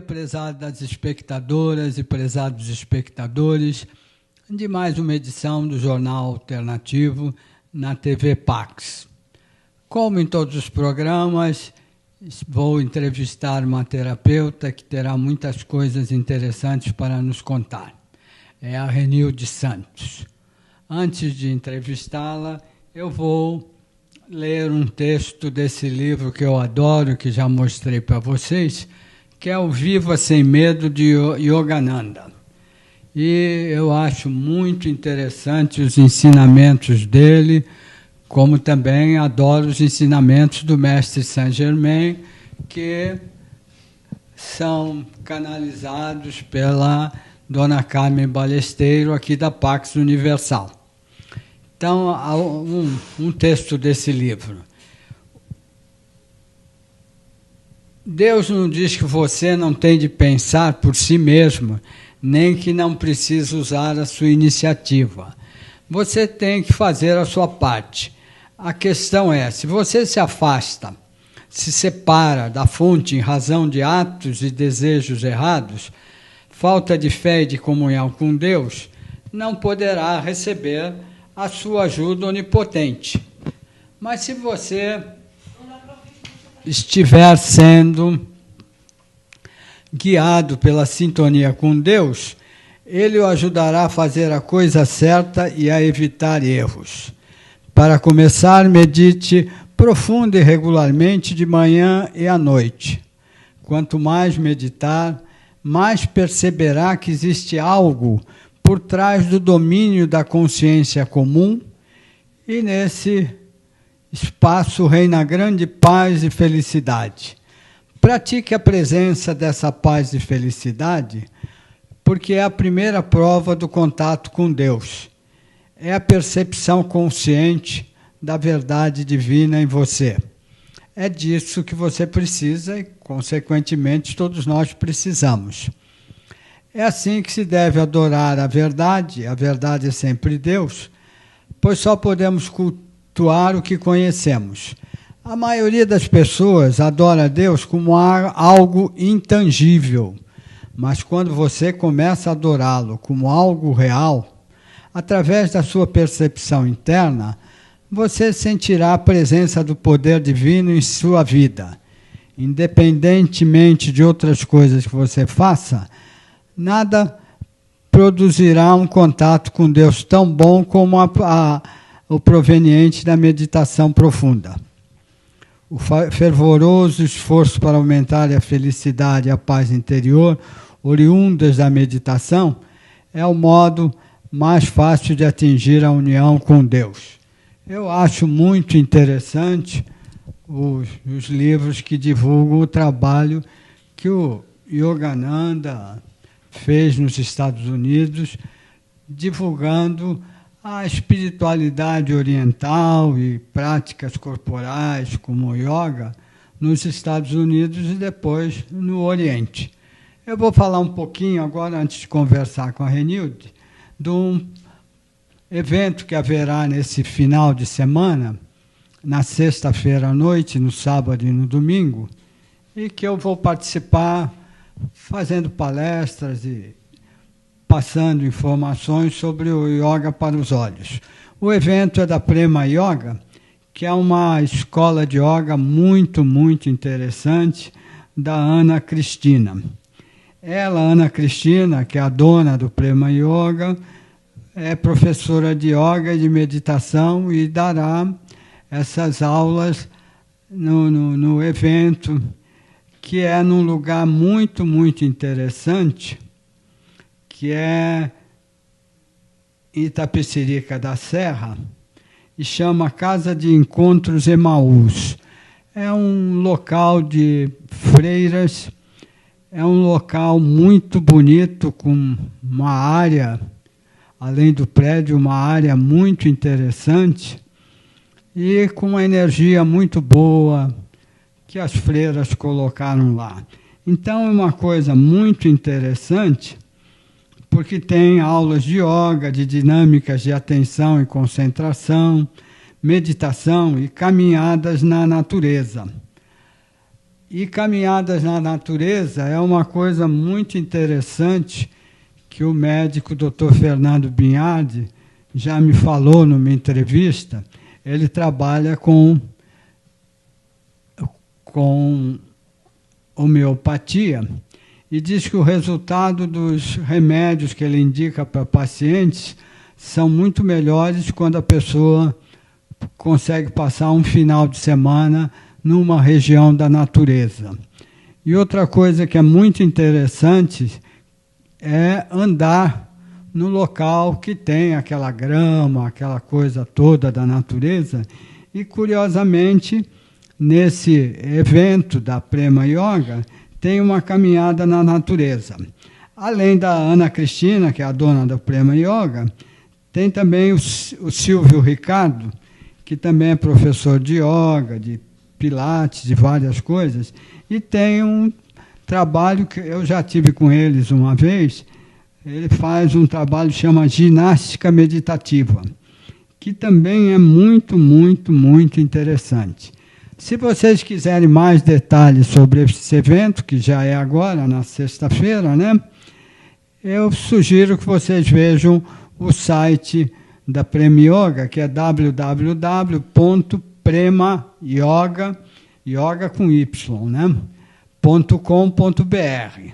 prezadas espectadoras e prezados espectadores, de mais uma edição do Jornal Alternativo na TV Pax. Como em todos os programas, vou entrevistar uma terapeuta que terá muitas coisas interessantes para nos contar. É a Renilde Santos. Antes de entrevistá-la, eu vou ler um texto desse livro que eu adoro, que já mostrei para vocês, que é o Viva Sem Medo, de Yogananda. E eu acho muito interessante os ensinamentos dele, como também adoro os ensinamentos do Mestre Saint-Germain, que são canalizados pela Dona Carmen Balesteiro, aqui da Pax Universal. Então, um texto desse livro. Deus não diz que você não tem de pensar por si mesmo, nem que não precisa usar a sua iniciativa. Você tem que fazer a sua parte. A questão é, se você se afasta, se separa da fonte em razão de atos e desejos errados, falta de fé e de comunhão com Deus, não poderá receber a sua ajuda onipotente. Mas se você estiver sendo guiado pela sintonia com Deus, Ele o ajudará a fazer a coisa certa e a evitar erros. Para começar, medite profundo e regularmente de manhã e à noite. Quanto mais meditar, mais perceberá que existe algo por trás do domínio da consciência comum, e nesse espaço reina grande paz e felicidade. Pratique a presença dessa paz e felicidade, porque é a primeira prova do contato com Deus. É a percepção consciente da verdade divina em você. É disso que você precisa e, consequentemente, todos nós precisamos. É assim que se deve adorar a verdade é sempre Deus, pois só podemos cultuar o que conhecemos. A maioria das pessoas adora a Deus como algo intangível, mas quando você começa a adorá-lo como algo real, através da sua percepção interna, você sentirá a presença do poder divino em sua vida. Independentemente de outras coisas que você faça, nada produzirá um contato com Deus tão bom como o proveniente da meditação profunda. O fervoroso esforço para aumentar a felicidade e a paz interior, oriundas da meditação, é o modo mais fácil de atingir a união com Deus. Eu acho muito interessante os livros que divulgam o trabalho que o Yogananda fez nos Estados Unidos, divulgando a espiritualidade oriental e práticas corporais como o yoga nos Estados Unidos e depois no Oriente. Eu vou falar um pouquinho agora, antes de conversar com a Renilde, de um evento que haverá nesse final de semana, na sexta-feira à noite, no sábado e no domingo, e que eu vou participar fazendo palestras e passando informações sobre o Yoga para os Olhos. O evento é da Prema Yoga, que é uma escola de yoga muito, muito interessante, da Ana Cristina. Ela, Ana Cristina, que é a dona do Prema Yoga, é professora de yoga e de meditação e dará essas aulas no evento, que é num lugar muito, muito interessante, que é Itapecerica da Serra, e chama Casa de Encontros Emaús. É um local de freiras, é um local muito bonito, com uma área, além do prédio, uma área muito interessante, e com uma energia muito boa que as freiras colocaram lá. Então é uma coisa muito interessante, porque tem aulas de yoga, de dinâmicas de atenção e concentração, meditação e caminhadas na natureza. E caminhadas na natureza é uma coisa muito interessante que o médico Dr. Fernando Binhardi já me falou numa entrevista. Ele trabalha com homeopatia e diz que o resultado dos remédios que ele indica para pacientes são muito melhores quando a pessoa consegue passar um final de semana numa região da natureza. E outra coisa que é muito interessante é andar no local que tem aquela grama, aquela coisa toda da natureza. E, curiosamente, nesse evento da Prema Yoga, tem uma caminhada na natureza. Além da Ana Cristina, que é a dona da Prema Yoga, tem também o Silvio Ricardo, que também é professor de yoga, de pilates, de várias coisas, e tem um trabalho que eu já tive com eles uma vez. Ele faz um trabalho que chama ginástica meditativa, que também é muito, muito, muito interessante. Se vocês quiserem mais detalhes sobre esse evento, que já é agora, na sexta-feira, né, eu sugiro que vocês vejam o site da Prema Yoga, que é www.premayoga, yoga com Y, né, .com.br.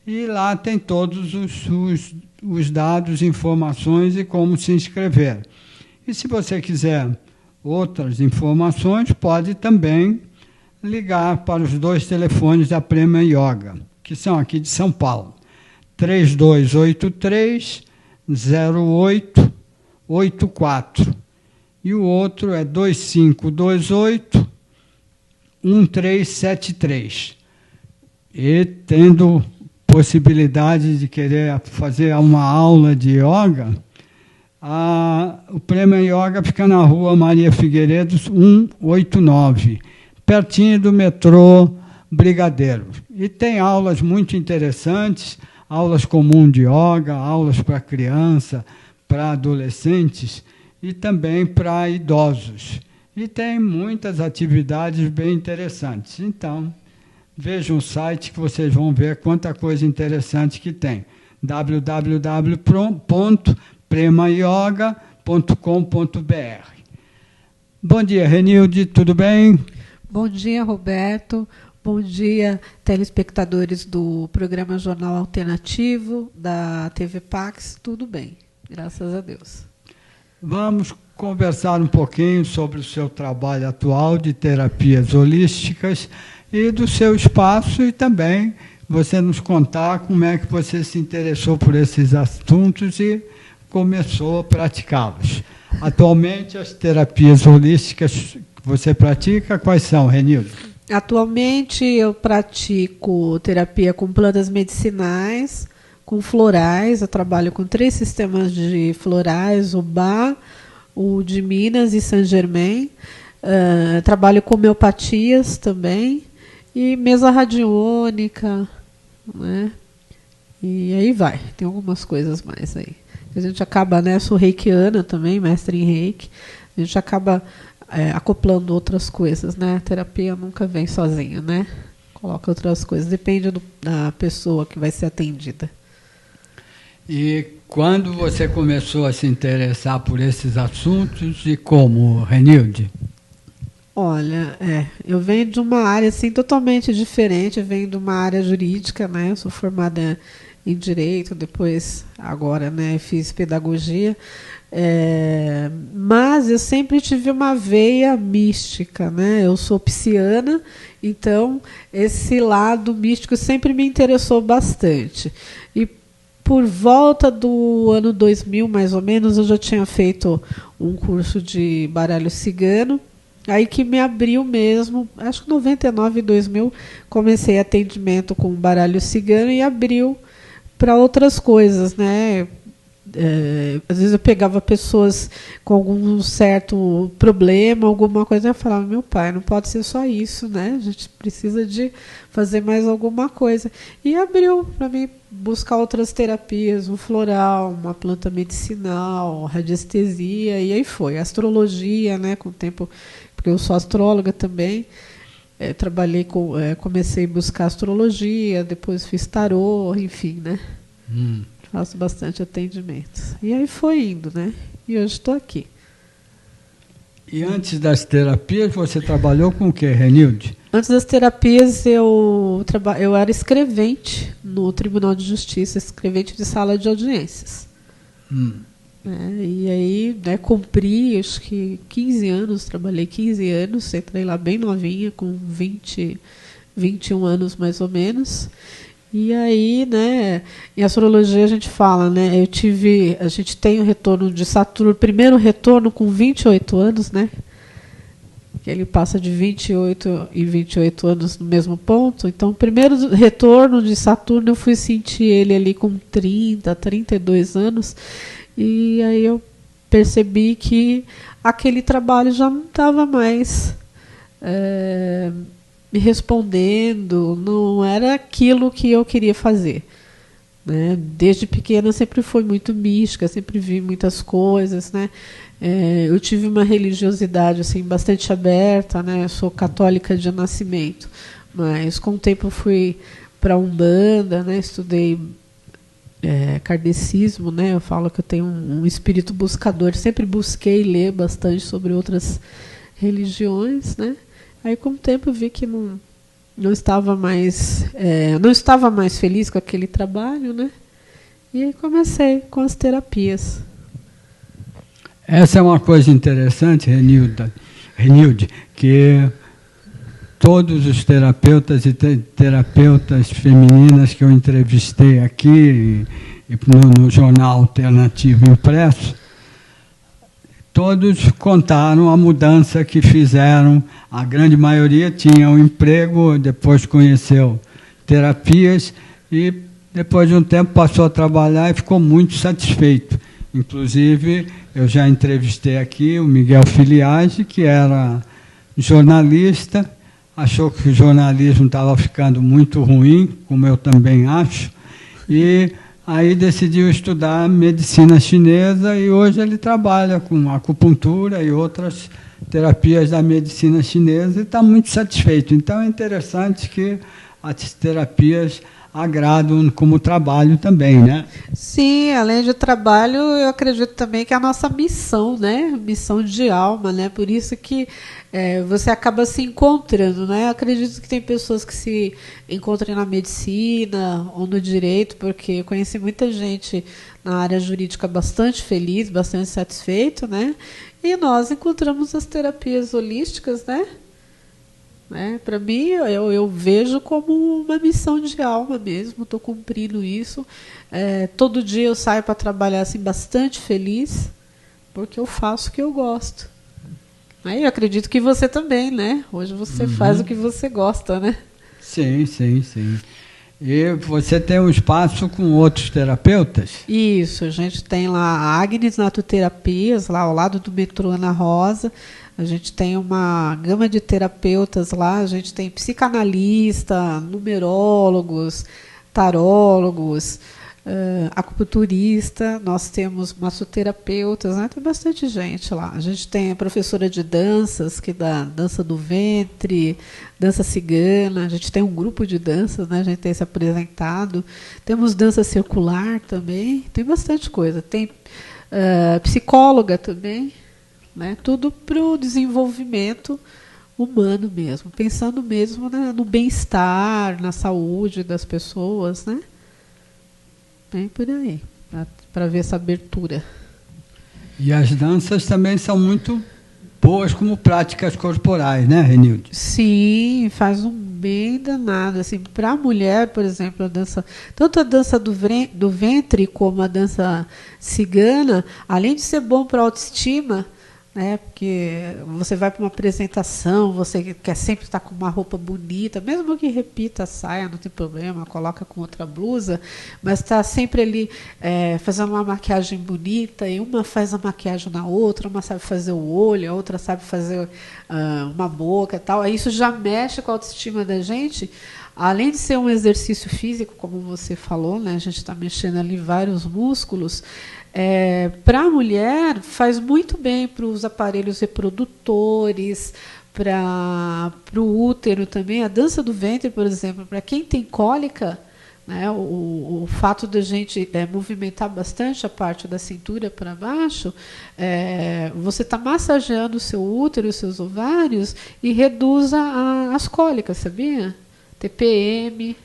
E lá tem todos os dados, informações e como se inscrever. E se você quiser outras informações, pode também ligar para os 2 telefones da Prema Yoga, que são aqui de São Paulo, 3283-0884. E o outro é 2528-1373. E tendo possibilidade de querer fazer uma aula de yoga, o Prema Yoga fica na rua Maria Figueiredo, 189, pertinho do metrô Brigadeiro. E tem aulas muito interessantes, aulas comuns de yoga, aulas para criança, para adolescentes e também para idosos. E tem muitas atividades bem interessantes. Então, vejam o site que vocês vão ver quanta coisa interessante que tem. www.premayoga.com.br. Bom dia, Renilde, tudo bem? Bom dia, Roberto. Bom dia, telespectadores do programa Jornal Alternativo, da TV Pax. Tudo bem, graças a Deus. Vamos conversar um pouquinho sobre o seu trabalho atual de terapias holísticas e do seu espaço, e também você nos contar como é que você se interessou por esses assuntos e começou a praticá-los. Atualmente, as terapias holísticas que você pratica, quais são, Renildo? Atualmente, eu pratico terapia com plantas medicinais, com florais. Eu trabalho com 3 sistemas de florais, o Bach, o de Minas e Saint Germain. Trabalho com homeopatias também, e mesa radiônica, né? E aí vai, tem algumas coisas mais aí. A gente acaba, né, sou reikiana também, mestre em reiki, a gente acaba acoplando outras coisas, né? A terapia nunca vem sozinha, né? Coloca outras coisas, depende da pessoa que vai ser atendida. E quando você começou a se interessar por esses assuntos e como, Renilde? Olha, eu venho de uma área assim, totalmente diferente, eu venho de uma área jurídica, né? Eu sou formada em Direito, depois, agora, né, fiz Pedagogia, mas eu sempre tive uma veia mística, né? Eu sou pisciana, então esse lado místico sempre me interessou bastante. E por volta do ano 2000, mais ou menos, eu já tinha feito um curso de baralho cigano, aí que me abriu mesmo, acho que 99 e 2000, comecei atendimento com baralho cigano e abriu para outras coisas, né? Às vezes eu pegava pessoas com algum certo problema, alguma coisa, e eu falava, meu pai, não pode ser só isso, né? A gente precisa de fazer mais alguma coisa. E abriu para mim buscar outras terapias, um floral, uma planta medicinal, radiestesia, e aí foi. Astrologia, né? Com o tempo, porque eu sou astróloga também. comecei a buscar astrologia, depois fiz tarô, enfim, né? Faço bastante atendimentos. E aí foi indo, né? E hoje estou aqui. E antes das terapias, você trabalhou com o quê, Renilde? Antes das terapias, eu era escrevente no Tribunal de Justiça, escrevente de sala de audiências. E aí, né, cumpri, acho que 15 anos, trabalhei 15 anos, entrei lá bem novinha, com 21 anos mais ou menos. E aí, né, em astrologia a gente fala, né, a gente tem o retorno de Saturno, primeiro retorno com 28 anos, né, que ele passa de 28 e 28 anos no mesmo ponto. Então, o primeiro retorno de Saturno eu fui sentir ele ali com 30, 32 anos, e aí eu percebi que aquele trabalho já não estava mais me respondendo, não era aquilo que eu queria fazer, né? Desde pequena sempre fui muito mística, sempre vi muitas coisas, né? Eu tive uma religiosidade assim bastante aberta, né? Eu sou católica de nascimento, mas com o tempo fui para a Umbanda, né? Estudei kardecismo, né? Eu falo que eu tenho um espírito buscador, sempre busquei ler bastante sobre outras religiões, né? Aí, com o tempo, eu vi que não estava mais feliz com aquele trabalho, né? E aí comecei com as terapias. Essa é uma coisa interessante, Renilde, que todos os terapeutas e terapeutas femininas que eu entrevistei aqui no Jornal Alternativo Impresso, todos contaram a mudança que fizeram. A grande maioria tinha um emprego, depois conheceu terapias e, depois de um tempo, passou a trabalhar e ficou muito satisfeito. Inclusive, eu já entrevistei aqui o Miguel Filiage, que era jornalista, achou que o jornalismo estava ficando muito ruim, como eu também acho, e aí decidiu estudar medicina chinesa e hoje ele trabalha com acupuntura e outras terapias da medicina chinesa e está muito satisfeito. Então é interessante que as terapias agradam como trabalho também, né? Sim, além de trabalho, eu acredito também que é a nossa missão, né? Missão de alma, né? Por isso que você acaba se encontrando, né? Eu acredito que tem pessoas que se encontram na medicina ou no direito, porque eu conheci muita gente na área jurídica bastante feliz, bastante satisfeito, né? E nós encontramos as terapias holísticas, né? Para mim, eu vejo como uma missão de alma mesmo, estou cumprindo isso. Todo dia eu saio para trabalhar assim, bastante feliz, porque eu faço o que eu gosto. Eu acredito que você também, né? Hoje você faz o que você gosta, né? Sim, sim, sim. E você tem um espaço com outros terapeutas? Isso, a gente tem lá a Agnes Natoterapias, lá ao lado do metrô Ana Rosa. A gente tem uma gama de terapeutas lá, a gente tem psicanalista, numerólogos, tarólogos, acupunturista, nós temos massoterapeutas, né? Tem bastante gente lá. A gente tem a professora de danças, que dá dança do ventre, dança cigana, a gente tem um grupo de danças, né? A gente tem se apresentado. Temos dança circular também, tem bastante coisa. Tem psicóloga também, né? Tudo para o desenvolvimento humano mesmo, pensando mesmo no bem-estar, na saúde das pessoas, né? Bem por aí, para ver essa abertura. E as danças também são muito boas como práticas corporais, né, Renilde? Sim, faz um bem danado. Assim, para a mulher, por exemplo, tanto a dança do ventre como a dança cigana, além de ser bom para a autoestima, né, porque você vai para uma apresentação, você quer sempre estar com uma roupa bonita, mesmo que repita a saia, não tem problema, coloca com outra blusa, mas está sempre ali fazendo uma maquiagem bonita, e uma faz a maquiagem na outra, uma sabe fazer o olho, a outra sabe fazer uma boca e tal. Aí isso já mexe com a autoestima da gente. Além de ser um exercício físico, como você falou, né, a gente está mexendo ali vários músculos. Para a mulher, faz muito bem para os aparelhos reprodutores, para o útero também. A dança do ventre, por exemplo, para quem tem cólica, né, o fato da gente movimentar bastante a parte da cintura para baixo, você está massageando o seu útero, os seus ovários e reduz as cólicas, sabia? TPM.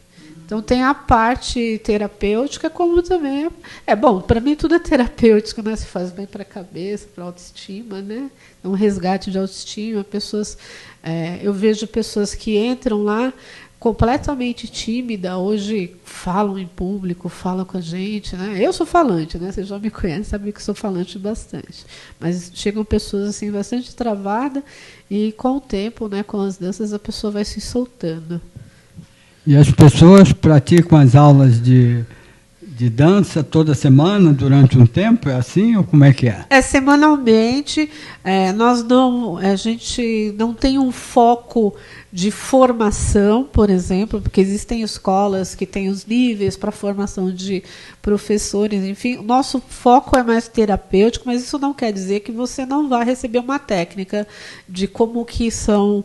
Então tem a parte terapêutica, como também bom, para mim tudo é terapêutico, né? Se faz bem para a cabeça, para a autoestima, né? É um resgate de autoestima. Eu vejo pessoas que entram lá completamente tímida, hoje falam em público, falam com a gente, né? Eu sou falante, né? Vocês já me conhecem, sabem que sou falante bastante. Mas chegam pessoas assim bastante travadas e com o tempo, né, com as danças, a pessoa vai se soltando. E as pessoas praticam as aulas de dança toda semana, durante um tempo? É assim ou como é que é? Semanalmente. A gente não tem um foco de formação, por exemplo, porque existem escolas que têm os níveis para formação de professores, enfim. O nosso foco é mais terapêutico, mas isso não quer dizer que você não vá receber uma técnica de como que são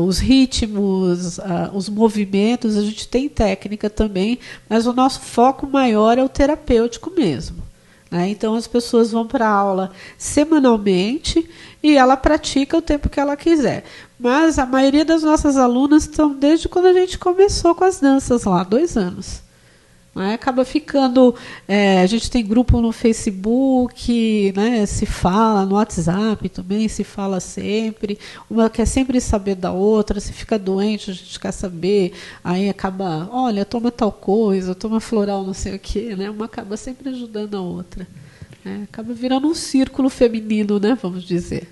os ritmos, os movimentos. A gente tem técnica também, mas o nosso foco maior é o terapêutico mesmo. Né? Então, as pessoas vão para a aula semanalmente e ela pratica o tempo que ela quiser. Mas a maioria das nossas alunas estão desde quando a gente começou com as danças lá, 2 anos. Né? Acaba ficando... a gente tem grupo no Facebook, né? Se fala no WhatsApp também, se fala sempre. Uma quer sempre saber da outra, se fica doente, a gente quer saber. Aí acaba, olha, toma tal coisa, toma floral não sei o quê. Né? Uma acaba sempre ajudando a outra. Né? Acaba virando um círculo feminino, né? Vamos dizer.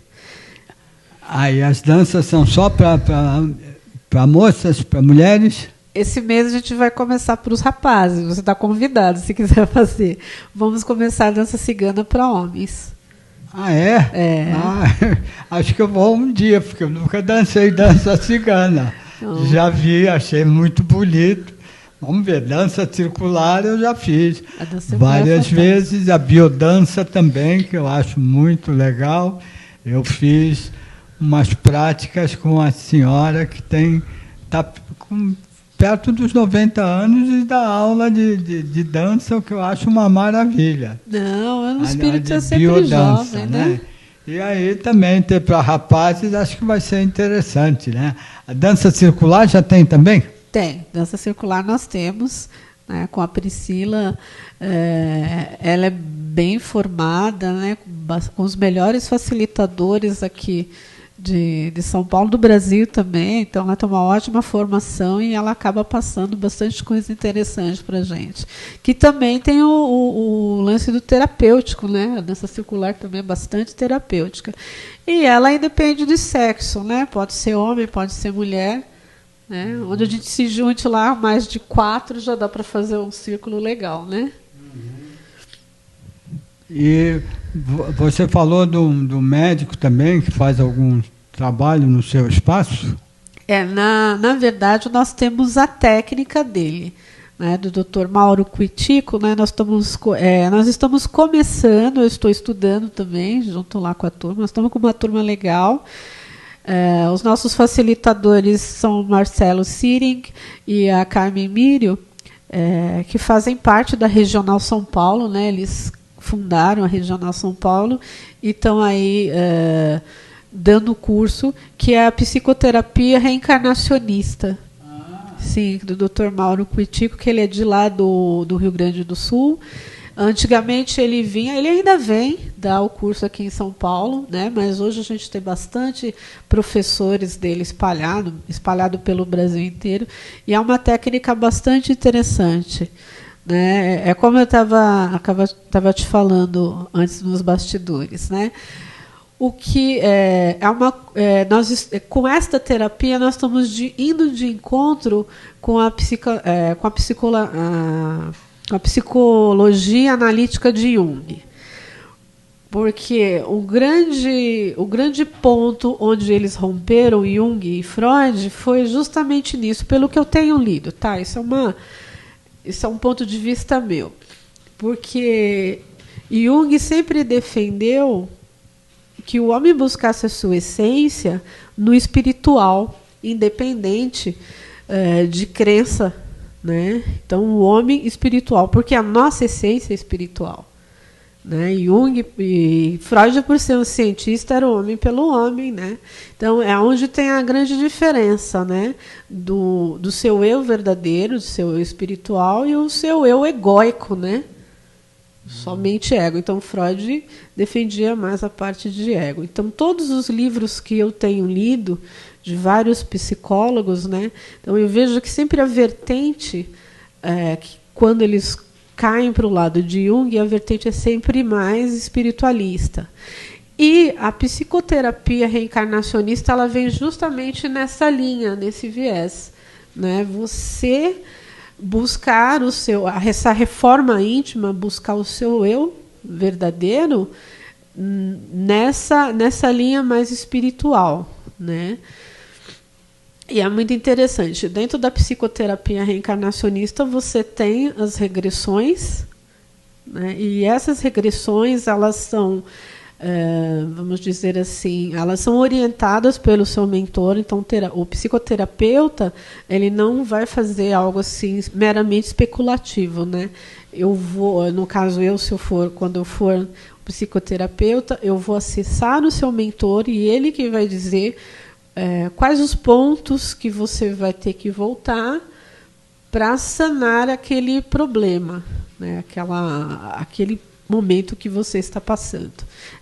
Aí as danças são só para moças, para mulheres? Esse mês a gente vai começar para os rapazes. Você está convidado, se quiser fazer. Vamos começar a dança cigana para homens. Ah, é? Acho que eu vou um dia, porque eu nunca dancei dança cigana. Não. Já vi, achei muito bonito. Vamos ver, dança circular eu já fiz várias vezes. A biodança também, que eu acho muito legal. Eu fiz umas práticas com a senhora que está perto dos 90 anos e dá aula de dança, o que eu acho uma maravilha. Não, o espírito é sempre biodança, jovem, né? E aí também ter para rapazes, acho que vai ser interessante, né? A dança circular já tem também? Tem, dança circular nós temos, né, com a Priscila. Ela é bem formada, né, com os melhores facilitadores aqui de São Paulo, do Brasil também. Então ela tem uma ótima formação e ela acaba passando bastante coisa interessante para a gente. Que também tem o lance do terapêutico, né? A dança circular também é bastante terapêutica. E ela independe de sexo, né? Pode ser homem, pode ser mulher. Né? Onde a gente se junte lá, mais de 4, já dá para fazer um círculo legal, né? E você falou do médico também, que faz algum trabalho no seu espaço? Na verdade, nós temos a técnica dele, né, do Dr. Mauro Quitico. Né, nós estamos começando, eu estou estudando também, junto lá com a turma. Nós estamos com uma turma legal. Os nossos facilitadores são o Marcelo Siring e a Carmen Mírio, que fazem parte da Regional São Paulo, né, eles fundaram a Regional São Paulo e estão aí dando curso, que é a psicoterapia reencarnacionista. Sim, do Dr. Mauro Quitico, que ele é de lá do Rio Grande do Sul. Antigamente ele ainda vem dar o curso aqui em São Paulo, né? Mas hoje a gente tem bastante professores dele espalhado pelo Brasil inteiro, e é uma técnica bastante interessante. Né? É como eu estava te falando antes nos bastidores, né? O que com esta terapia nós estamos indo de encontro com a psicologia analítica de Jung, porque o grande ponto onde eles romperam, Jung e Freud, foi justamente nisso, pelo que eu tenho lido, tá? Isso é um ponto de vista meu, porque Jung sempre defendeu que o homem buscasse a sua essência no espiritual, independente de crença, né? Então, o homem espiritual, porque a nossa essência é espiritual. Né? Jung e Freud, por ser um cientista, era o homem pelo homem, né? Então é onde tem a grande diferença, né? do seu eu verdadeiro, do seu eu espiritual e o seu eu egóico, né? Somente ego. Então Freud defendia mais a parte de ego. Então todos os livros que eu tenho lido de vários psicólogos, né? Então eu vejo que sempre a vertente que quando eles caem para o lado de Jung, a vertente é sempre mais espiritualista. E a psicoterapia reencarnacionista, ela vem justamente nessa linha, nesse viés, né? Você buscar essa reforma íntima, buscar o seu eu verdadeiro nessa linha mais espiritual, né? E é muito interessante. Dentro da psicoterapia reencarnacionista, você tem as regressões, né? E essas regressões, elas são, vamos dizer assim, elas são orientadas pelo seu mentor. Então, o psicoterapeuta, ele não vai fazer algo assim meramente especulativo, né? Eu vou, no caso quando eu for psicoterapeuta, eu vou acessar o seu mentor e ele que vai dizer quais os pontos que você vai ter que voltar para sanar aquele problema, né? Aquele momento que você está passando.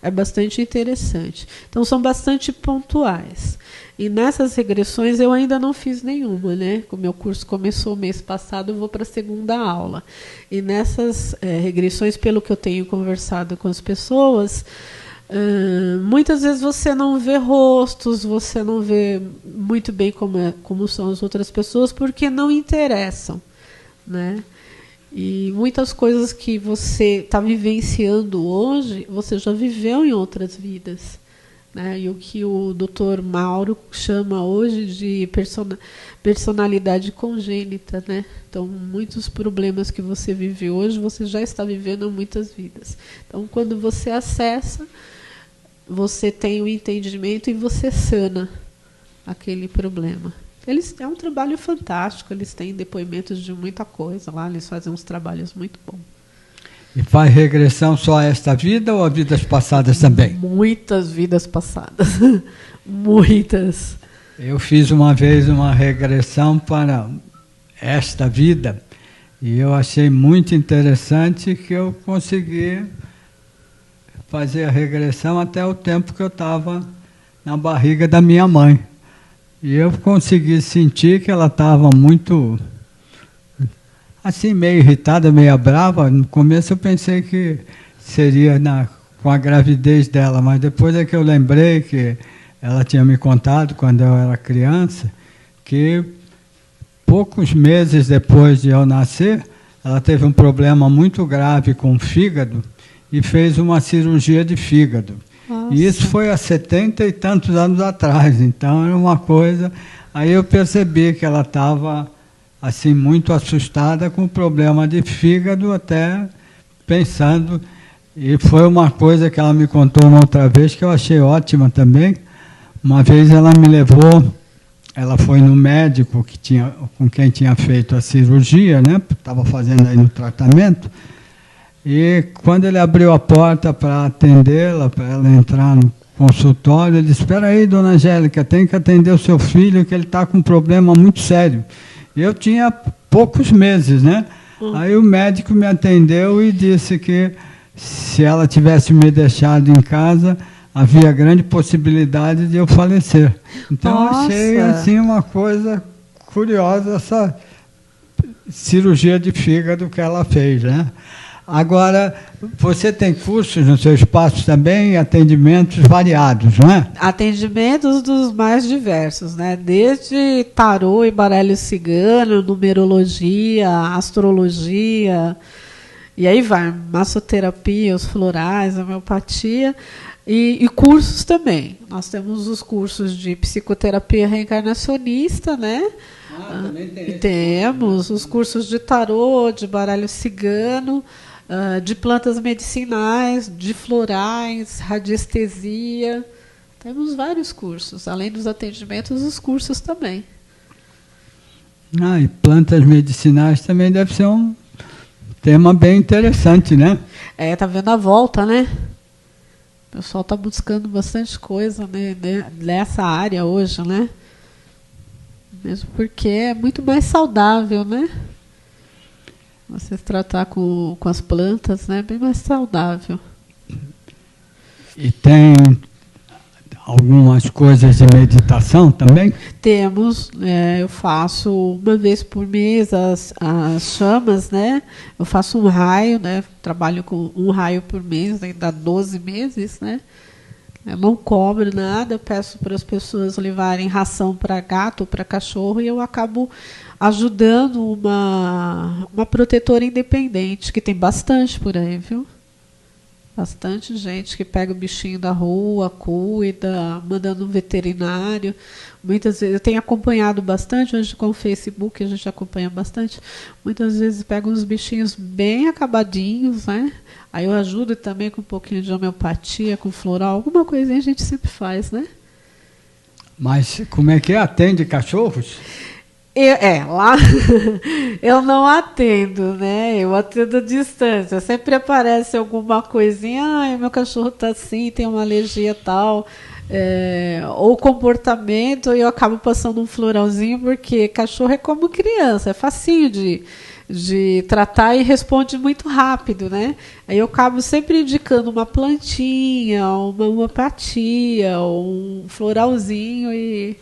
É bastante interessante. Então, são bastante pontuais. E nessas regressões eu ainda não fiz nenhuma, né? O meu curso começou mês passado, eu vou para a segunda aula. E nessas regressões, pelo que eu tenho conversado com as pessoas, muitas vezes você não vê rostos, você não vê muito bem como são as outras pessoas, porque não interessam, né? E muitas coisas que você está vivenciando hoje, você já viveu em outras vidas, né? E o que o Dr. Mauro chama hoje de personalidade congênita, né? Então, muitos problemas que você vive hoje, você já está vivendo em muitas vidas. Então, quando você acessa, você tem o entendimento e você sana aquele problema. É um trabalho fantástico, eles têm depoimentos de muita coisa lá, eles fazem uns trabalhos muito bons. E faz regressão só a esta vida ou a vidas passadas também? Muitas vidas passadas. Muitas. Eu fiz uma vez uma regressão para esta vida e eu achei muito interessante que eu consegui fazer a regressão até o tempo que eu estava na barriga da minha mãe. E eu consegui sentir que ela estava muito, assim, meio irritada, meio brava. No começo eu pensei que seria com a gravidez dela, mas depois é que eu lembrei que ela tinha me contado, quando eu era criança, que poucos meses depois de eu nascer, ela teve um problema muito grave com o fígado e fez uma cirurgia de fígado. Nossa. E isso foi há 70 e tantos anos atrás, então era uma coisa... Aí eu percebi que ela estava assim, muito assustada com o problema de fígado, até pensando... E foi uma coisa que ela me contou uma outra vez, que eu achei ótima também. Uma vez ela me levou, ela foi no médico com quem tinha feito a cirurgia, né? Estava fazendo aí no tratamento. E quando ele abriu a porta para atendê-la, para ela entrar no consultório, ele disse: espera aí, dona Angélica, tem que atender o seu filho, que ele está com um problema muito sério. Eu tinha poucos meses, né? Aí o médico me atendeu e disse que se ela tivesse me deixado em casa, havia grande possibilidade de eu falecer. Então, nossa, achei assim uma coisa curiosa essa cirurgia de fígado que ela fez, né? Agora, você tem cursos no seu espaço também, atendimentos variados, não é? Atendimentos dos mais diversos, né? Desde tarô e baralho cigano, numerologia, astrologia, e aí vai, massoterapia, os florais, a homeopatia, e cursos também. Nós temos os cursos de psicoterapia reencarnacionista, né? Também tem. E temos os cursos de tarô, de baralho cigano, de plantas medicinais, de florais, radiestesia. Temos vários cursos, além dos atendimentos, os cursos também. E plantas medicinais também deve ser um tema bem interessante, né? Tá vendo a volta, né? O pessoal está buscando bastante coisa, né, nessa área hoje, né? Mesmo porque é muito mais saudável, né? Você tratar com as plantas, né? Bem mais saudável. E tem algumas coisas de meditação também? Temos, eu faço uma vez por mês as chamas, né? Eu faço um raio, né? Trabalho com um raio por mês, né? Dá 12 meses, né? Eu não cobro nada, peço para as pessoas levarem ração para gato, para cachorro, e eu acabo ajudando uma protetora independente, que tem bastante por aí, viu? Bastante gente que pega o bichinho da rua, cuida, manda no veterinário. Muitas vezes, eu tenho acompanhado bastante, hoje com o Facebook a gente acompanha bastante. Muitas vezes pegam uns bichinhos bem acabadinhos, né? Aí eu ajudo também com um pouquinho de homeopatia, com floral, alguma coisinha a gente sempre faz, né? Mas como é que é? Atende cachorros? Lá eu não atendo, né? Eu atendo à distância. Sempre aparece alguma coisinha, meu cachorro está assim, tem uma alergia tal, ou comportamento, e eu acabo passando um floralzinho, porque cachorro é como criança, é facinho de tratar e responde muito rápido, né? Aí eu acabo sempre indicando uma plantinha, uma homeopatia, um floralzinho e...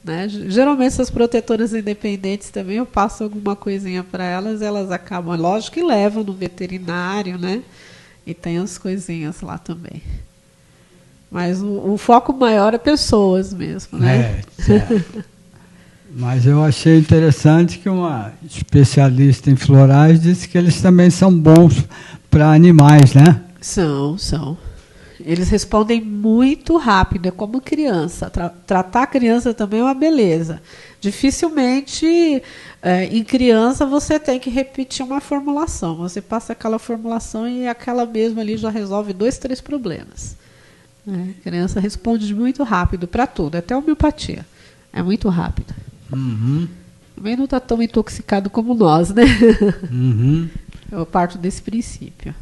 né? Geralmente essas protetoras independentes também eu passo alguma coisinha para elas acabam, lógico que levam no veterinário, né? E tem as coisinhas lá também. Mas o foco maior é pessoas mesmo, né? Mas eu achei interessante que uma especialista em florais disse que eles também são bons para animais, né? São. Eles respondem muito rápido, é como criança. Tratar a criança também é uma beleza. Dificilmente, em criança, você tem que repetir uma formulação. Você passa aquela formulação e aquela mesma ali já resolve 2, 3 problemas. A criança responde muito rápido para tudo, até a homeopatia. É muito rápido. Uhum. Também não está tão intoxicado como nós, né? Uhum. Eu parto desse princípio.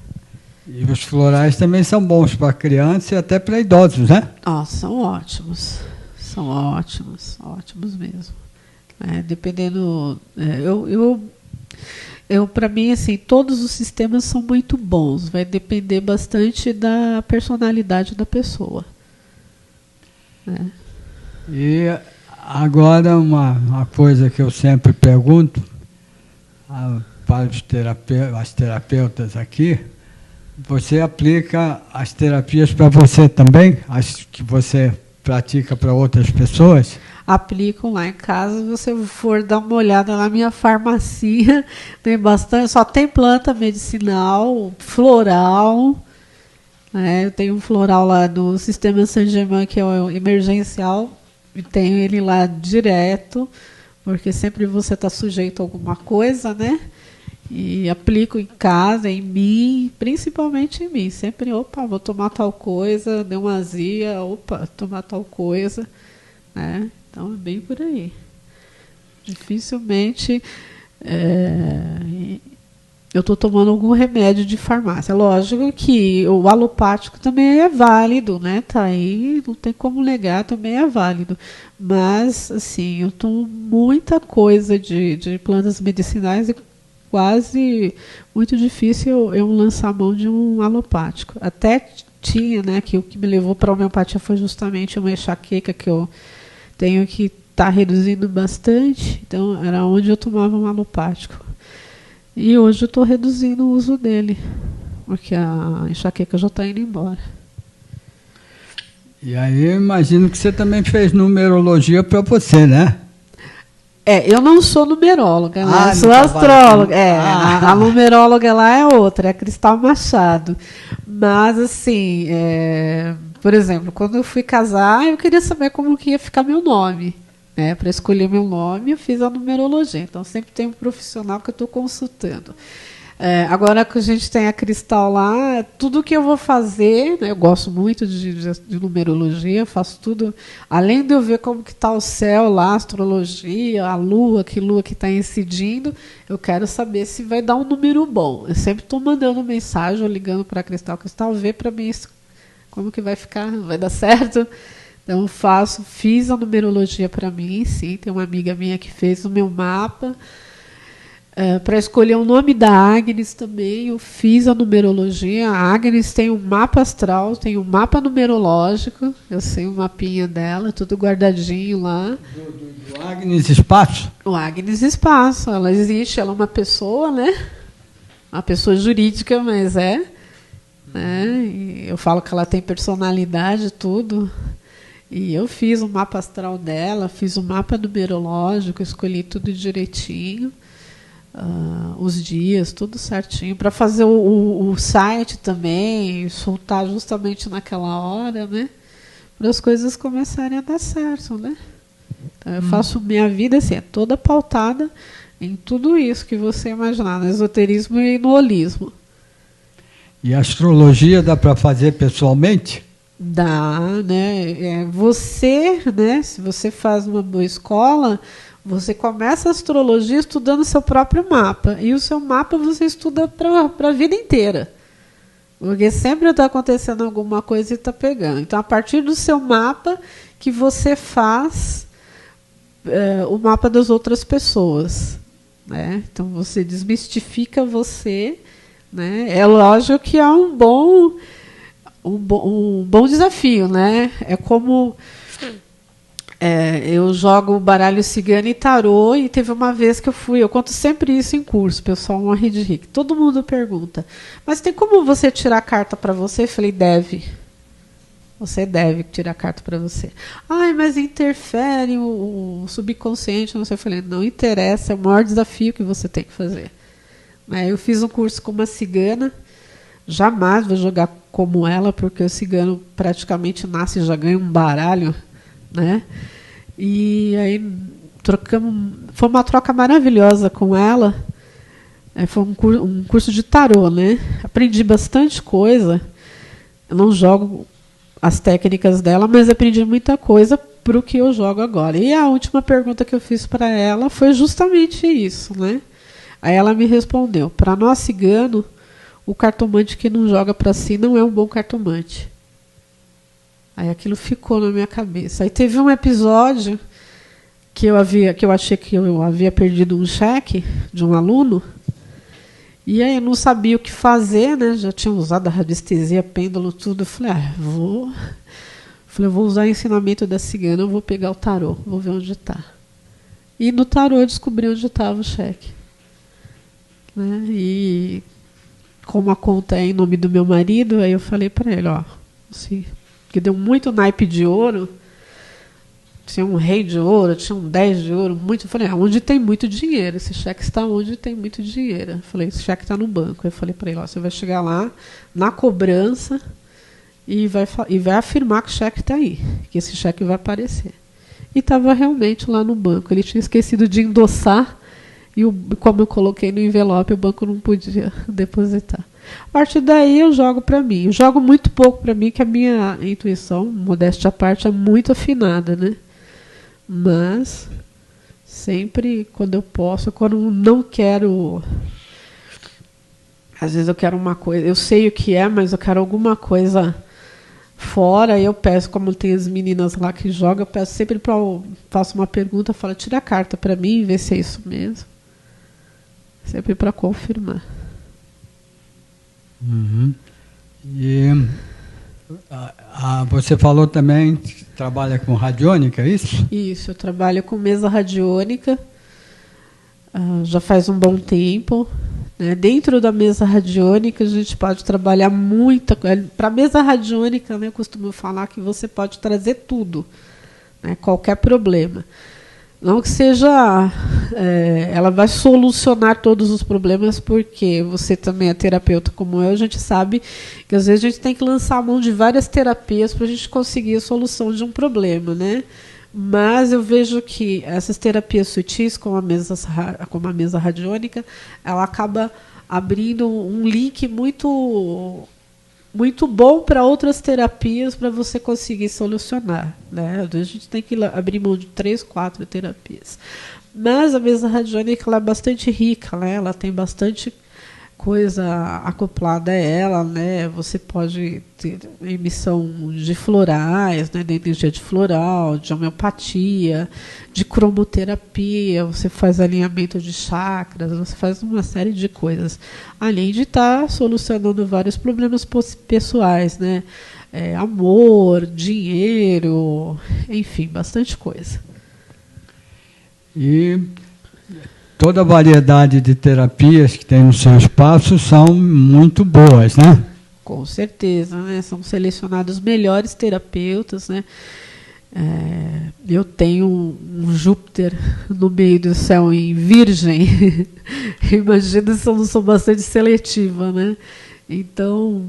E os florais também são bons para crianças e até para idosos, né? São ótimos. São ótimos mesmo. Dependendo... para mim, assim, todos os sistemas são muito bons. Vai depender bastante da personalidade da pessoa. E agora uma coisa que eu sempre pergunto para as terapeutas aqui: você aplica as terapias para você também? As que você pratica para outras pessoas? Aplico lá em casa. Se você for dar uma olhada na minha farmácia, tem bastante, só tem planta medicinal, floral. Eu tenho um floral lá do Sistema Saint-Germain, que é o emergencial, e tenho ele lá direto, porque sempre você está sujeito a alguma coisa, né? E aplico em casa, em mim, principalmente em mim. Sempre, vou tomar tal coisa, deu uma azia, tomar tal coisa, né? Então, é bem por aí. Dificilmente eu estou tomando algum remédio de farmácia. Lógico que o alopático também é válido, né? Tá aí, não tem como negar, também é válido. Mas, assim, eu tomo muita coisa de plantas medicinais e quase muito difícil eu lançar a mão de um alopático. Até tinha, né, que o que me levou para a homeopatia foi justamente uma enxaqueca que eu tenho que estar reduzindo bastante, então era onde eu tomava um alopático. E hoje eu estou reduzindo o uso dele, porque a enxaqueca já está indo embora. E aí eu imagino que você também fez numerologia para você, né? Eu não sou numeróloga, né? Sou astróloga. A numeróloga lá é outra, é a Cristal Machado. Mas, assim, por exemplo, quando eu fui casar, eu queria saber como que ia ficar meu nome. Para escolher meu nome, eu fiz a numerologia. Então, sempre tem um profissional que eu estou consultando. Agora que a gente tem a Cristal lá, tudo que eu vou fazer, né, eu gosto muito de numerologia, faço tudo, além de eu ver como que está o céu lá, a astrologia, a lua que está incidindo, eu quero saber se vai dar um número bom. Eu sempre estou mandando mensagem ou ligando para a Cristal, vê para mim como que vai ficar, vai dar certo. Então fiz a numerologia para mim, sim, tem uma amiga minha que fez o meu mapa. Para escolher o nome da Agnes também, eu fiz a numerologia. A Agnes tem um mapa astral, tem um mapa numerológico, eu sei o mapinha dela, tudo guardadinho lá. Do Agnes Espaço? O Agnes Espaço, ela existe, ela é uma pessoa, né? Uma pessoa jurídica, mas né? E eu falo que ela tem personalidade, tudo. E eu fiz o mapa astral dela, fiz o mapa numerológico, escolhi tudo direitinho. Os dias, tudo certinho, para fazer o site também, soltar justamente naquela hora, né? Para as coisas começarem a dar certo, né? Então, eu faço minha vida assim, é toda pautada em tudo isso que você imaginar, no esoterismo e no holismo. E a astrologia dá para fazer pessoalmente? Dá, né? Você, né? Se você faz uma boa escola, você começa a astrologia estudando seu próprio mapa. E o seu mapa você estuda para a vida inteira. Porque sempre está acontecendo alguma coisa e está pegando. Então, a partir do seu mapa que você faz o mapa das outras pessoas. Né? Então, você desmistifica você. Né? É lógico que é um bom desafio. Né? É como... eu jogo baralho cigano e tarô, e teve uma vez que eu conto sempre isso em curso, pessoal morre de rir. Todo mundo pergunta, mas tem como você tirar a carta para você? Eu falei, deve. Você deve tirar a carta para você. Ai, mas interfere o subconsciente, não sei. Eu falei, não interessa, é o maior desafio que você tem que fazer. Eu fiz um curso com uma cigana, jamais vou jogar como ela, porque o cigano praticamente nasce e já ganha um baralho, né? E aí foi uma troca maravilhosa com ela. Foi um curso de tarô, né? Aprendi bastante coisa. Eu não jogo as técnicas dela, mas aprendi muita coisa para o que eu jogo agora. E a última pergunta que eu fiz para ela foi justamente isso, né? Aí ela me respondeu: para nós cigano, o cartomante que não joga para si não é um bom cartomante. Aí aquilo ficou na minha cabeça. Aí teve um episódio que eu achei que eu havia perdido um cheque de um aluno, e aí eu não sabia o que fazer, né? Já tinha usado a radiestesia, pêndulo, tudo. Eu falei, vou usar o ensinamento da cigana, eu vou pegar o tarô, vou ver onde está. E no tarô eu descobri onde estava o cheque. Né? E como a conta é em nome do meu marido, aí eu falei para ele, assim, que deu muito naipe de ouro, tinha um rei de ouro, tinha um 10 de ouro, muito. Eu falei, onde tem muito dinheiro? Esse cheque está onde tem muito dinheiro. Eu falei, esse cheque está no banco. Eu falei para ele, você vai chegar lá na cobrança e vai afirmar que o cheque está aí, que esse cheque vai aparecer. E estava realmente lá no banco. Ele tinha esquecido de endossar e como eu coloquei no envelope, o banco não podia depositar. A partir daí eu jogo para mim. Eu jogo muito pouco para mim, que a minha intuição, modéstia à parte, é muito afinada, né? Mas sempre quando eu posso, quando não quero, às vezes eu quero uma coisa, eu sei o que é, mas eu quero alguma coisa fora, eu peço, como tem as meninas lá que jogam, eu peço sempre faço uma pergunta, falo, tira a carta para mim e vê se é isso mesmo. Sempre para confirmar. Uhum. E você falou também que trabalha com radiônica, é isso? Isso, eu trabalho com mesa radiônica já faz um bom tempo. Né? Dentro da mesa radiônica a gente pode trabalhar muita coisa. Para a mesa radiônica, né, eu costumo falar que você pode trazer tudo, né, qualquer problema. Não que seja, ela vai solucionar todos os problemas, porque você também é terapeuta como eu, a gente sabe que às vezes a gente tem que lançar a mão de várias terapias para a gente conseguir a solução de um problema, né? Mas eu vejo que essas terapias sutis, como a mesa radiônica, ela acaba abrindo um link muito bom para outras terapias para você conseguir solucionar, né? Às vezes a gente tem que abrir mão de 3, 4 terapias. Mas a mesa radiônica ela é bastante rica, né? Ela tem bastante coisa acoplada a ela, né? Você pode ter emissão de florais, né? De energia de floral, de homeopatia, de cromoterapia, você faz alinhamento de chakras, você faz uma série de coisas, além de estar solucionando vários problemas pessoais, né? Amor, dinheiro, enfim, bastante coisa. E toda a variedade de terapias que tem no seu espaço são muito boas, né? Com certeza, né? São selecionados os melhores terapeutas, né? Eu tenho um Júpiter no meio do céu em Virgem. Imagina se eu não sou bastante seletiva, né? Então,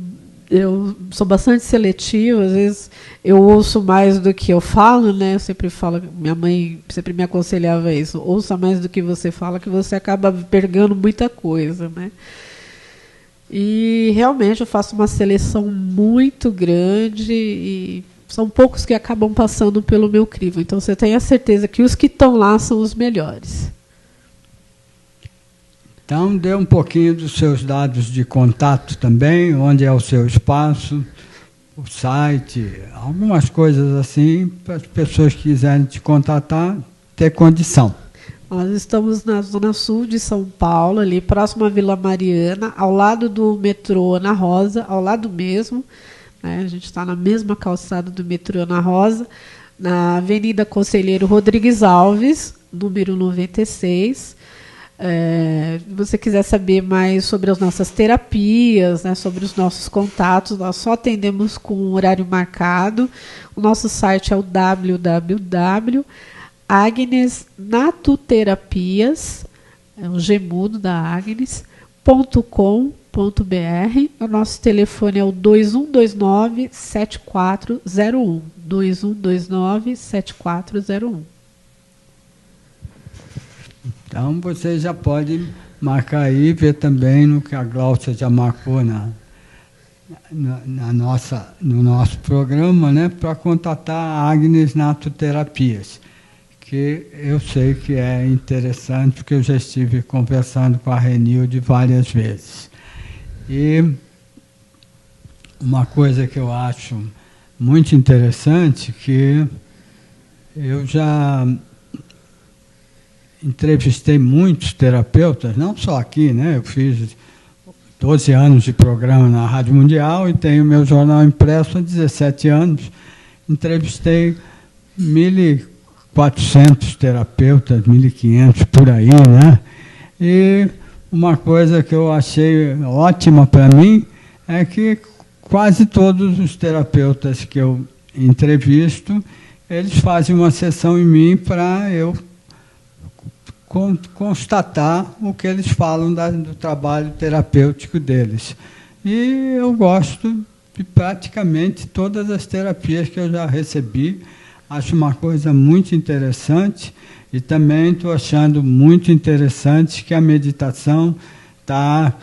eu sou bastante seletiva, às vezes eu ouço mais do que eu falo, né? Eu sempre falo, minha mãe sempre me aconselhava isso, ouça mais do que você fala, que você acaba pegando muita coisa, né? E realmente eu faço uma seleção muito grande e são poucos que acabam passando pelo meu crivo. Então você tenha certeza que os que estão lá são os melhores. Então, dê um pouquinho dos seus dados de contato também, onde é o seu espaço, o site, algumas coisas assim, para as pessoas que quiserem te contatar, ter condição. Nós estamos na zona sul de São Paulo, ali próximo à Vila Mariana, ao lado do metrô Ana Rosa, ao lado mesmo, né? A gente está na mesma calçada do metrô Ana Rosa, na Avenida Conselheiro Rodrigues Alves, número 96. Se você quiser saber mais sobre as nossas terapias, né, sobre os nossos contatos, nós só atendemos com um horário marcado. O nosso site é o www.agnesnatuterapias, o gemudo da Agnes.com.br. O nosso telefone é o 2129-7401. 2129-7401. Então, você já pode marcar aí, ver também no que a Gláucia já marcou no nosso programa, né, para contatar a Agnes Natuterapias, que eu sei que é interessante, porque eu já estive conversando com a Renilde várias vezes. E uma coisa que eu acho muito interessante, que eu já entrevistei muitos terapeutas, não só aqui, né? Eu fiz 12 anos de programa na Rádio Mundial e tenho meu jornal impresso há 17 anos. Entrevistei 1.400 terapeutas, 1.500 por aí, né? E uma coisa que eu achei ótima para mim é que quase todos os terapeutas que eu entrevisto, eles fazem uma sessão em mim para eu constatar o que eles falam do trabalho terapêutico deles. E eu gosto de praticamente todas as terapias que eu já recebi. Acho uma coisa muito interessante e também estou achando muito interessante que a meditação está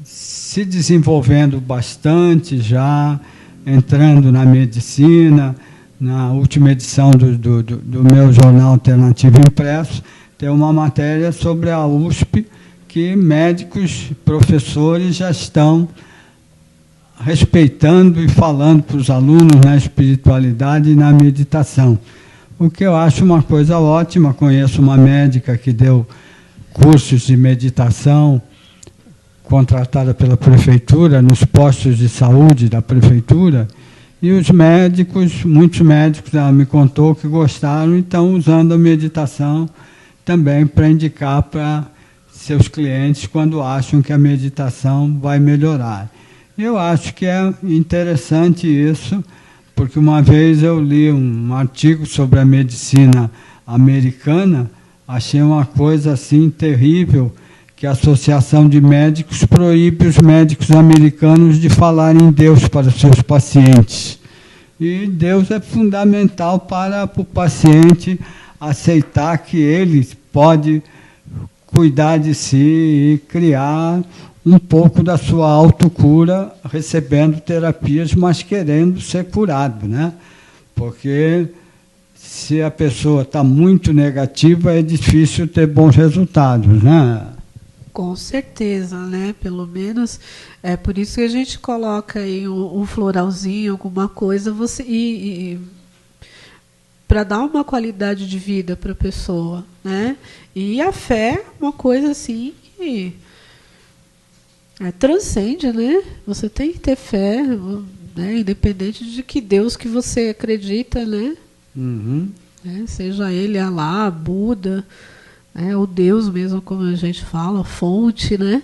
se desenvolvendo bastante já, entrando na medicina. Na última edição do meu jornal alternativo impresso, tem uma matéria sobre a USP, que médicos, professores já estão respeitando e falando para os alunos na espiritualidade e na meditação. O que eu acho uma coisa ótima. Conheço uma médica que deu cursos de meditação contratada pela prefeitura, nos postos de saúde da prefeitura, e os médicos, muitos médicos, ela me contou que gostaram e estão usando a meditação também para indicar para seus clientes quando acham que a meditação vai melhorar. Eu acho que é interessante isso, porque uma vez eu li um artigo sobre a medicina americana, achei uma coisa assim terrível, que a Associação de Médicos proíbe os médicos americanos de falarem em Deus para os seus pacientes. E Deus é fundamental para o paciente aceitar que ele pode cuidar de si e criar um pouco da sua autocura, recebendo terapias, mas querendo ser curado, né? Porque se a pessoa está muito negativa, é difícil ter bons resultados, né? Com certeza, né? Pelo menos é por isso que a gente coloca aí um floralzinho, alguma coisa, para dar uma qualidade de vida para a pessoa, né? E a fé é uma coisa assim que transcende, né? Você tem que ter fé, né? Independente de que Deus que você acredita, né? Uhum. Seja ele Alá, Buda, o Deus mesmo, como a gente fala, fonte, né?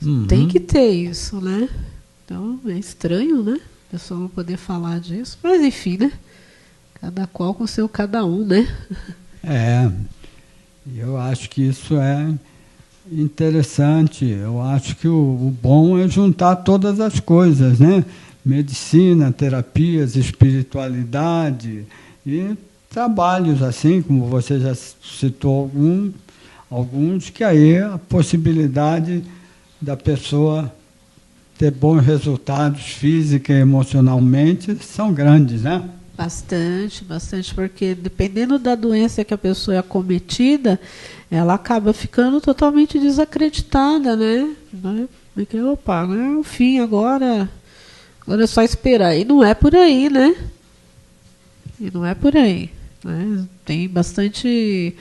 Uhum. Tem que ter isso, né? Então é estranho, né? A pessoa não poder falar disso, mas enfim, né? Cada qual com seu cada um, né? Eu acho que isso é interessante. Eu acho que o bom é juntar todas as coisas, né? Medicina, terapias, espiritualidade e trabalhos assim, como você já citou alguns, que aí a possibilidade da pessoa ter bons resultados física e emocionalmente são grandes, né? Bastante, bastante, porque dependendo da doença que a pessoa é acometida, ela acaba ficando totalmente desacreditada, né? Porque, opa, né? O fim agora é só esperar. E não é por aí, né? E não é por aí, né? Tem bastante...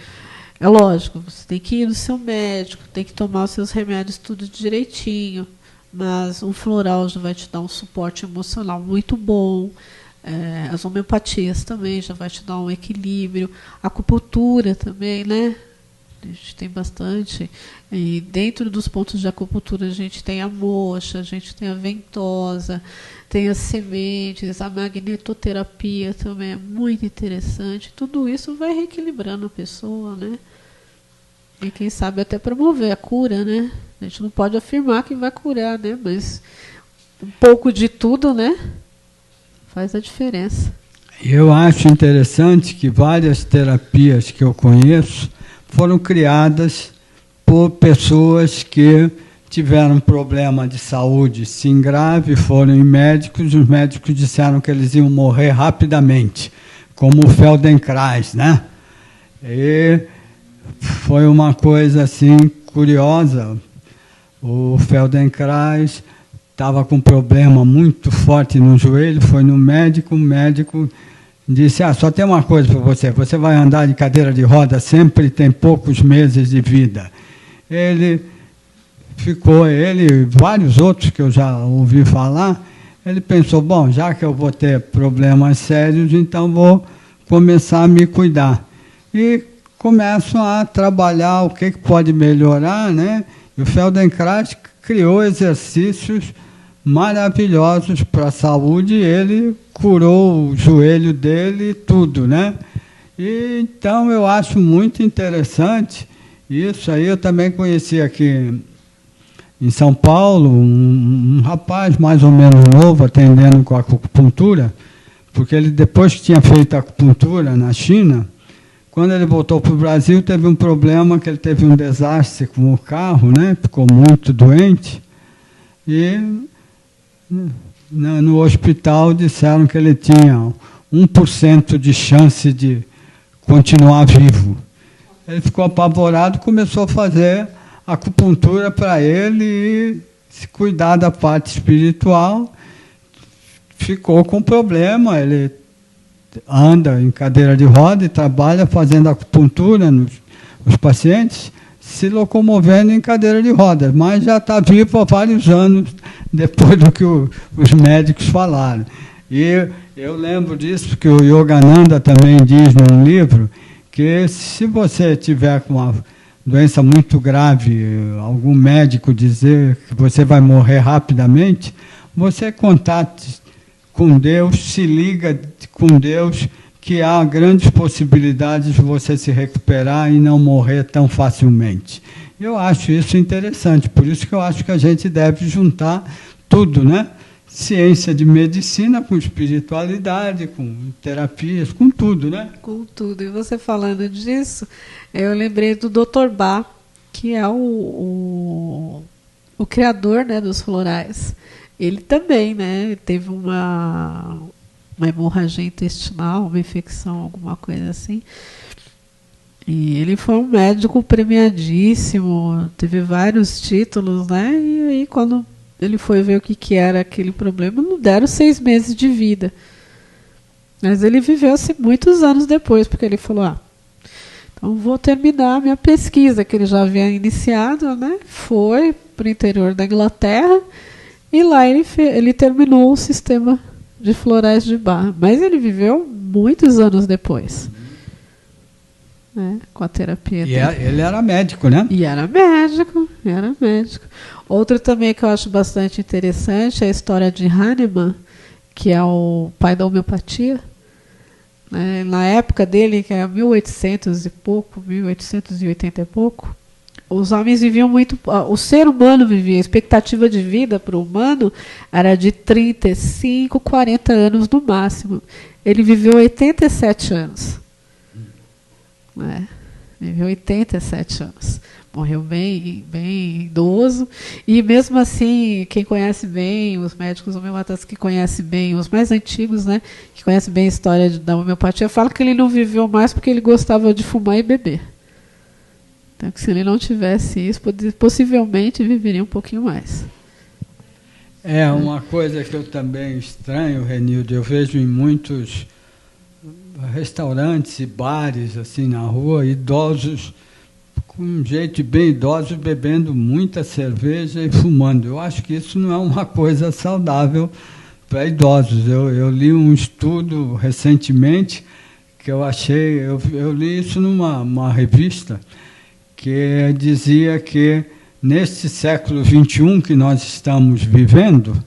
É lógico, você tem que ir no seu médico, tem que tomar os seus remédios tudo direitinho, mas um floral já vai te dar um suporte emocional muito bom. As homeopatias também já vai te dar um equilíbrio. A acupuntura também, né? A gente tem bastante. E dentro dos pontos de acupuntura a gente tem a moxa, a gente tem a ventosa, tem as sementes, a magnetoterapia também é muito interessante. Tudo isso vai reequilibrando a pessoa, né? E quem sabe até promover a cura, né? A gente não pode afirmar que vai curar, né? Mas um pouco de tudo, né? Faz a diferença. Eu acho interessante que várias terapias que eu conheço foram criadas por pessoas que tiveram problema de saúde, sim, grave, foram em médicos, os médicos disseram que eles iam morrer rapidamente, como o Feldenkrais, né? E foi uma coisa assim curiosa. O Feldenkrais estava com um problema muito forte no joelho, foi no médico, o médico disse, só tem uma coisa para você, você vai andar de cadeira de roda sempre, tem poucos meses de vida. Ele e vários outros que eu já ouvi falar, ele pensou, bom, já que eu vou ter problemas sérios, então vou começar a me cuidar. E começam a trabalhar o que pode melhorar, né? E o Feldenkrais criou exercícios maravilhosos para a saúde, ele curou o joelho dele e tudo, né? E, então eu acho muito interessante isso aí. Eu também conheci aqui em São Paulo um rapaz mais ou menos novo atendendo com acupuntura, porque ele, depois que tinha feito a acupuntura na China, quando ele voltou para o Brasil, teve um problema, que ele teve um desastre com o carro, né? Ficou muito doente e no hospital disseram que ele tinha 1% de chance de continuar vivo. Ele ficou apavorado, começou a fazer acupuntura para ele e se cuidar da parte espiritual. Ficou com problema, ele anda em cadeira de roda e trabalha fazendo acupuntura nos pacientes, se locomovendo em cadeira de rodas, mas já está vivo há vários anos depois do que os médicos falaram. E eu lembro disso, porque o Yogananda também diz num livro que se você tiver com uma doença muito grave, algum médico dizer que você vai morrer rapidamente, você contate com Deus, se liga com Deus, que há grandes possibilidades de você se recuperar e não morrer tão facilmente. Eu acho isso interessante, por isso que eu acho que a gente deve juntar tudo, né? Ciência de medicina com espiritualidade, com terapias, com tudo, né? Com tudo. E você falando disso, eu lembrei do Dr. Bach, que é o o criador, né, dos florais, ele também, né, teve uma hemorragia intestinal, uma infecção, alguma coisa assim. E ele foi um médico premiadíssimo, teve vários títulos, né? E aí, quando ele foi ver o que era aquele problema, não deram 6 meses de vida. Mas ele viveu-se muitos anos depois, porque ele falou, então vou terminar a minha pesquisa, que ele já havia iniciado, né? Foi para o interior da Inglaterra, e lá ele terminou o sistema de florais de Bach. Mas ele viveu muitos anos depois. Né, com a terapia dele. Ele era médico, né? E era médico. Outro também que eu acho bastante interessante é a história de Hahnemann, que é o pai da homeopatia. Né, na época dele, que é 1800 e pouco, 1880 e pouco, os homens viviam muito... O ser humano vivia, a expectativa de vida para o humano era de 35, 40 anos no máximo. Ele viveu 87 anos. Viveu 87 anos. Morreu bem idoso. E mesmo assim, quem conhece bem, os médicos homeopatas que conhecem bem, os mais antigos, né, que conhecem bem a história da homeopatia, falam que ele não viveu mais porque ele gostava de fumar e beber. Então, que se ele não tivesse isso, possivelmente viveria um pouquinho mais. É uma coisa que eu também estranho, Renildo, eu vejo em muitos restaurantes e bares assim na rua, idosos, com um jeito bem idosos, bebendo muita cerveja e fumando. Eu acho que isso não é uma coisa saudável para idosos. Eu li um estudo recentemente que eu achei, eu li isso numa revista, que dizia que neste século XXI que nós estamos vivendo,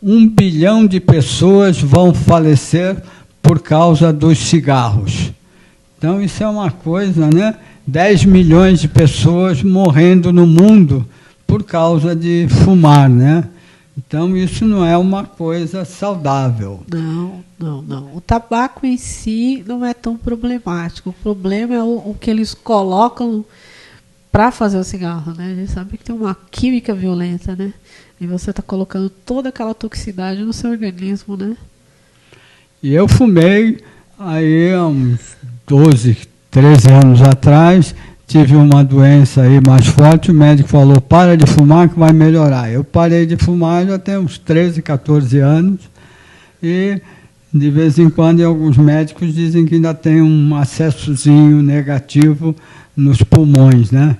1 bilhão de pessoas vão falecer por causa dos cigarros. Então, isso é uma coisa, né? 10 milhões de pessoas morrendo no mundo por causa de fumar, né? Então, isso não é uma coisa saudável. Não. O tabaco em si não é tão problemático. O problema é o que eles colocam para fazer o cigarro, né? A gente sabe que tem uma química violenta, né? E você está colocando toda aquela toxicidade no seu organismo, né? E eu fumei, aí há uns 12, 13 anos atrás, tive uma doença aí mais forte, o médico falou, para de fumar que vai melhorar. Eu parei de fumar já tem uns 13, 14 anos, e de vez em quando alguns médicos dizem que ainda tem um acessozinho negativo nos pulmões, né?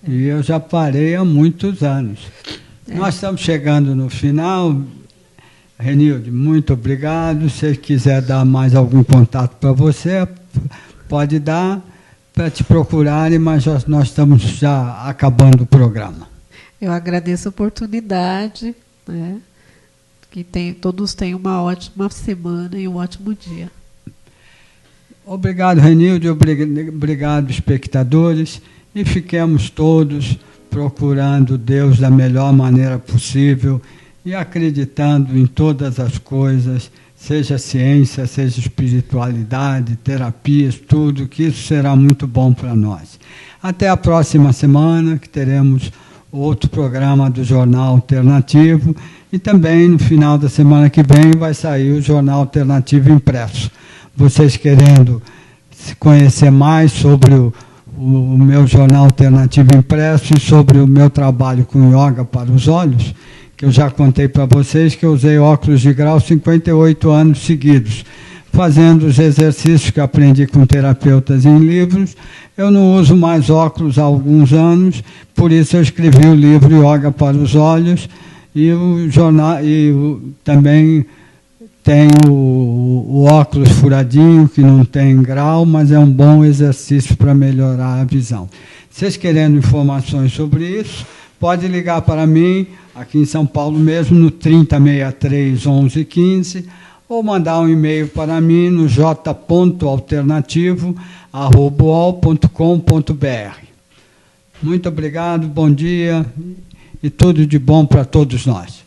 E eu já parei há muitos anos. Nós estamos chegando no final. Renildo, muito obrigado. Se quiser dar mais algum contato para você, pode dar para te procurarem, mas nós estamos já acabando o programa. Eu agradeço a oportunidade, né? Que todos tenham uma ótima semana e um ótimo dia. Obrigado, Renildo, obrigado, espectadores, e fiquemos todos procurando Deus da melhor maneira possível e acreditando em todas as coisas, seja ciência, seja espiritualidade, terapias, tudo, que isso será muito bom para nós. Até a próxima semana, que teremos outro programa do Jornal Alternativo, e também no final da semana que vem vai sair o Jornal Alternativo impresso. Vocês querendo se conhecer mais sobre o meu Jornal Alternativo impresso e sobre o meu trabalho com yoga para os olhos, que eu já contei para vocês que eu usei óculos de grau 58 anos seguidos, fazendo os exercícios que aprendi com terapeutas em livros. Eu não uso mais óculos há alguns anos, por isso eu escrevi o livro Yoga para os Olhos, e o jornal, também tem o óculos furadinho, que não tem grau, mas é um bom exercício para melhorar a visão. Vocês querendo informações sobre isso, pode ligar para mim, aqui em São Paulo mesmo, no 3063 1115, ou mandar um e-mail para mim no j.alternativo@uol.com.br. Muito obrigado, bom dia e tudo de bom para todos nós.